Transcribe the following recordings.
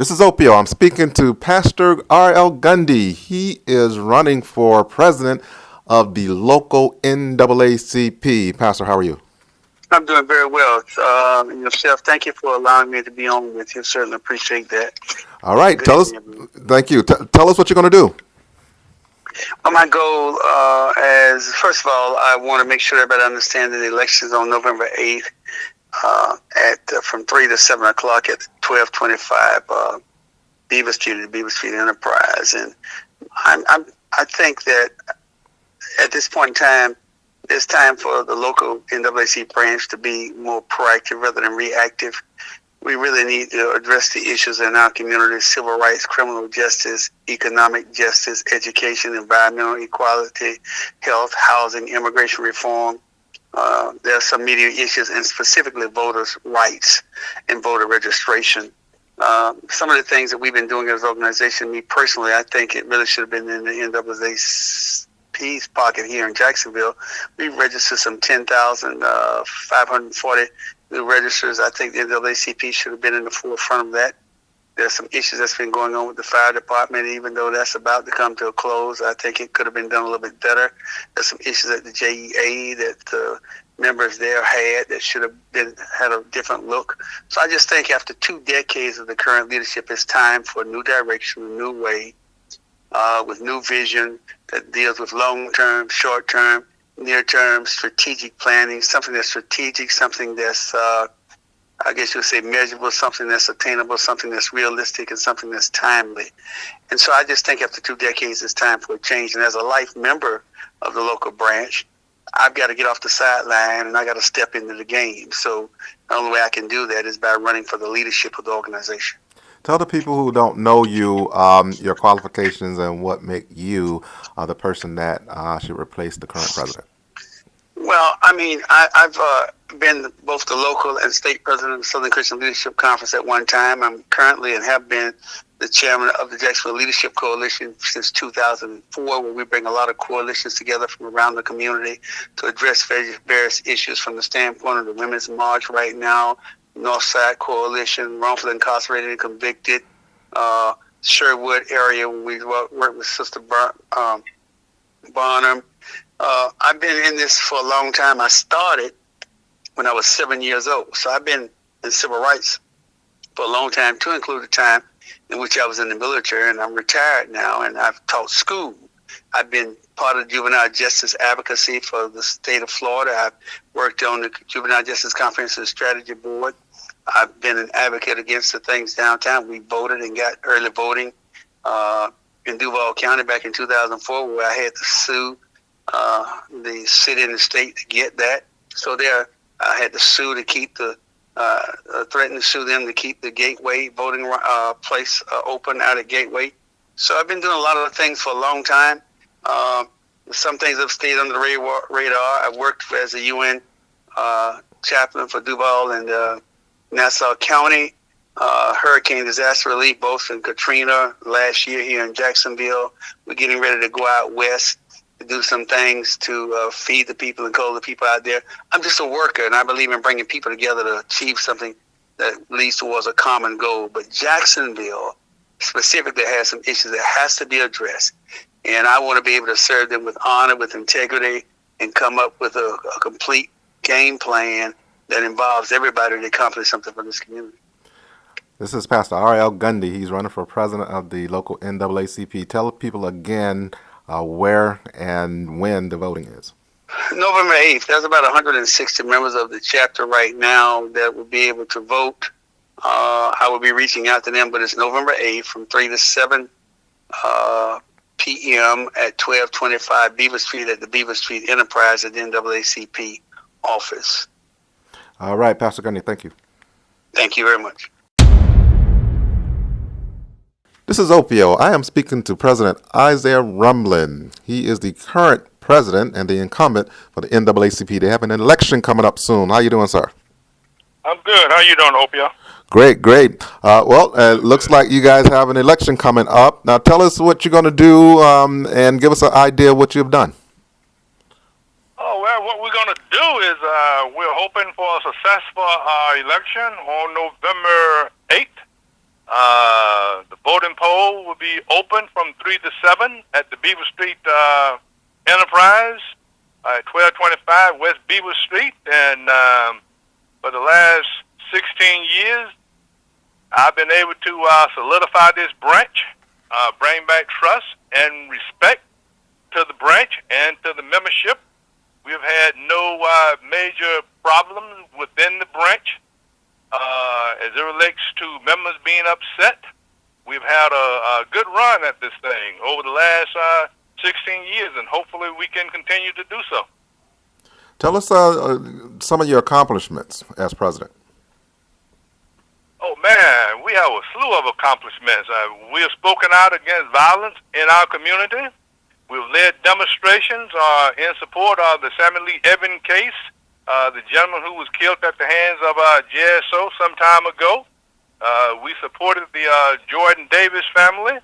This is Opio. I'm speaking to Pastor R.L. Gundy. He is running for president of the local NAACP. Pastor, how are you? I'm doing very well. Yourself, thank you for allowing me to be on with you. Certainly appreciate that. All right. Good Tell us. evening, everyone. Thank you. Tell us what you're going to do. Well, my goal first of all, I want to make sure everybody understands that the election is on November 8th from 3 to 7 o'clock at 1225 Beaver Street, the Beaver Street Enterprise. And I think that at this point in time, it's time for the local NAACP branch to be more proactive rather than reactive. We really need to address the issues in our community: civil rights, criminal justice, economic justice, education, environmental equality, health, housing, immigration reform. There are some immediate issues, and specifically voters' rights and voter registration. Some of the things that we've been doing as an organization, me personally, I think it really should have been in the NAACP's pocket here in Jacksonville. We registered some 10,540 new registers. I think the NAACP should have been in the forefront of that. There's some issues that's been going on with the fire department, even though that's about to come to a close. I think it could have been done a little bit better. There's some issues at the JEA that the members there had that should have had a different look. So I just think after 2 decades of the current leadership, it's time for a new direction, a new way, with new vision that deals with long-term, short-term, near-term strategic planning, something that's strategic, something that's, I guess you would say, measurable, something that's attainable, something that's realistic, and something that's timely. And so I just think after 2 decades, it's time for a change. And as a life member of the local branch, I've got to get off the sideline and I got to step into the game. So the only way I can do that is by running for the leadership of the organization. Tell the people who don't know you your qualifications and what make you the person that should replace the current president. Well, I mean, I've been both the local and state president of the Southern Christian Leadership Conference at one time. I'm currently and have been the chairman of the Jacksonville Leadership Coalition since 2004, where we bring a lot of coalitions together from around the community to address various issues from the standpoint of the Women's March right now, Northside Coalition, wrongfully incarcerated and convicted, Sherwood area, where we work with Sister Barnum. I've been in this for a long time. I started when I was 7 years old. So I've been in civil rights for a long time, to include the time in which I was in the military, and I'm retired now, and I've taught school. I've been part of juvenile justice advocacy for the state of Florida. I've worked on the Juvenile Justice Comprehensive Strategy Board. I've been an advocate against the things downtown. We voted and got early voting in Duval County back in 2004, where I had to sue the city and the state to get that. So there, I had to sue to keep threaten to sue them to keep the Gateway voting place open out at Gateway. So I've been doing a lot of things for a long time. Some things have stayed under the radar. I've worked as a UN chaplain for Duval and Nassau County, hurricane disaster relief, both in Katrina last year here in Jacksonville. We're getting ready to go out west to do some things to feed the people and clothe the people out there. I'm just a worker, and I believe in bringing people together to achieve something that leads towards a common goal. But Jacksonville specifically has some issues that has to be addressed, and I want to be able to serve them with honor, with integrity, and come up with a complete game plan that involves everybody to accomplish something for this community. This is Pastor R.L. Gundy. He's running for president of the local NAACP. Tell people again where and when the voting is. November 8th. There's about 160 members of the chapter right now that will be able to vote. I will be reaching out to them, but it's November 8th from 3 to 7 p.m. at 1225 Beaver Street at the Beaver Street Enterprise at the NAACP office. All right, Pastor Gundy, thank you. Thank you very much. This is Opio. I am speaking to President Isaiah Rumlin. He is the current president and the incumbent for the NAACP. They have an election coming up soon. How you doing, sir? I'm good. How you doing, Opio? Great, great. Looks like you guys have an election coming up. Now tell us what you're going to do and give us an idea of what you've done. Oh, well, what we're going to do is we're hoping for a successful election on November 8th. hole will be open from 3 to 7 at the Beaver Street Enterprise at 1225 West Beaver Street. And for the last 16 years, I've been able to solidify this branch, bring back trust and respect to the branch and to the membership. We've had no major problems within the branch as it relates to members being upset. We've had a good run at this thing over the last 16 years, and hopefully we can continue to do so. Tell us some of your accomplishments as president. Oh, man, we have a slew of accomplishments. We have spoken out against violence in our community. We've led demonstrations in support of the Sammy Lee Evans case, the gentleman who was killed at the hands of JSO some time ago. We supported the Jordan Davis family.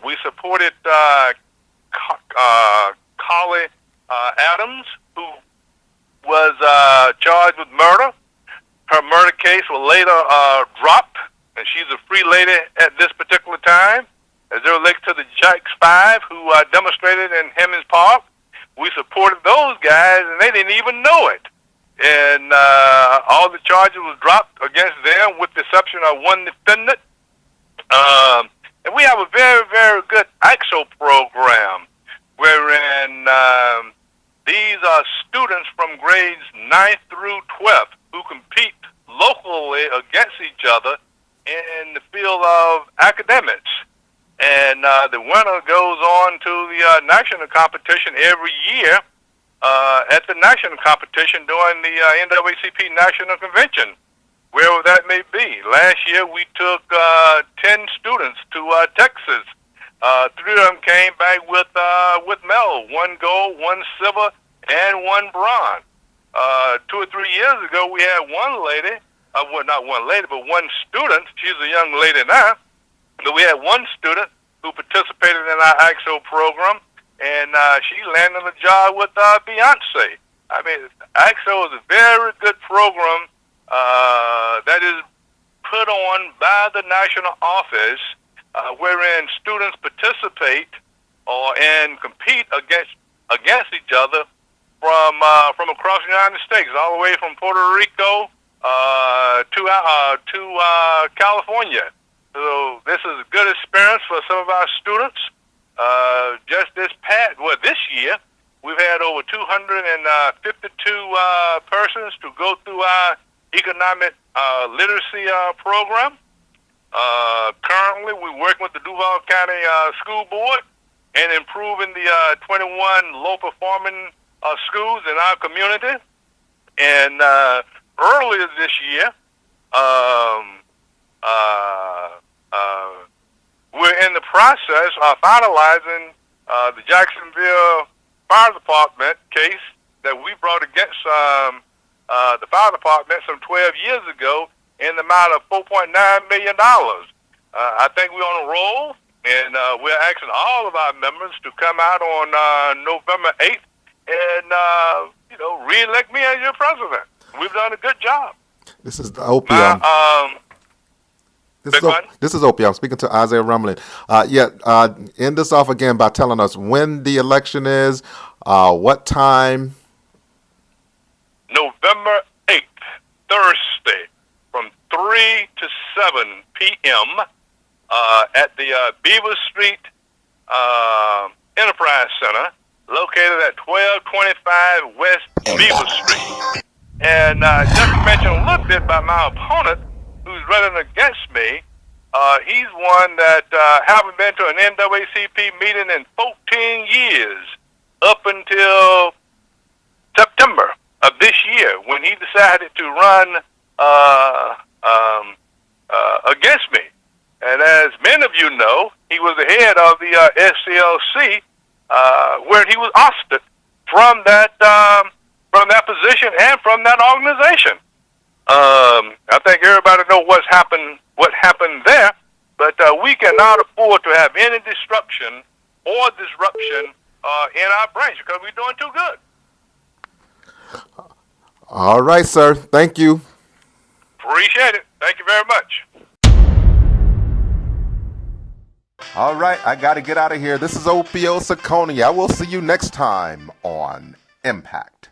We supported Carly Adams, who was charged with murder. Her murder case was later dropped, and she's a free lady at this particular time. As it relates to the Jax 5 who demonstrated in Hemmings Park, we supported those guys, and they didn't even know it. And all the charges was dropped against them, with the exception of one defendant. And we have a very, very good AXO program, wherein these are students from grades 9th through 12th who compete locally against each other in the field of academics. And the winner goes on to the national competition every year at the national competition during the NAACP National Convention, wherever that may be. Last year we took 10 students to Texas. 3 of them came back with medal, 1 gold, 1 silver, and 1 bronze. 2 or 3 years ago we had one lady, well, not one lady, but one student. She's a young lady now. But we had one student who participated in our AXO program, and she landed a job with Beyonce. I mean, AXO is a very good program that is put on by the national office, wherein students participate and compete against each other from across the United States, all the way from Puerto Rico to California. So this is a good experience for some of our students. Just this year, we've had over 252 persons to go through our economic literacy program. Currently, we're working with the Duval County School Board and improving the 21 low-performing schools in our community. And earlier this year, we're in the process of finalizing the Jacksonville Fire Department case that we brought against the fire department some 12 years ago in the amount of $4.9 million. I think we're on a roll, and we're asking all of our members to come out on November 8th and, re-elect me as your president. We've done a good job. This is Opio. This is Opio. I'm speaking to Isaiah Rumlin. End this off again by telling us when the election is, what time. November 8th, Thursday, from 3 to 7 p.m. At the Beaver Street Enterprise Center, located at 1225 West Beaver Street. And just to mention a little bit about my opponent, who's running against me, he's one that haven't been to an NAACP meeting in 14 years, up until September of this year, when he decided to run against me. And as many of you know, he was the head of the SCLC, where he was ousted from that position and from that organization. I think everybody knows what happened there, but we cannot afford to have any disruption in our branch, because we're doing too good. All right, sir. Thank you. Appreciate it. Thank you very much. All right, I got to get out of here. This is Opio Saccone. I will see you next time on Impact.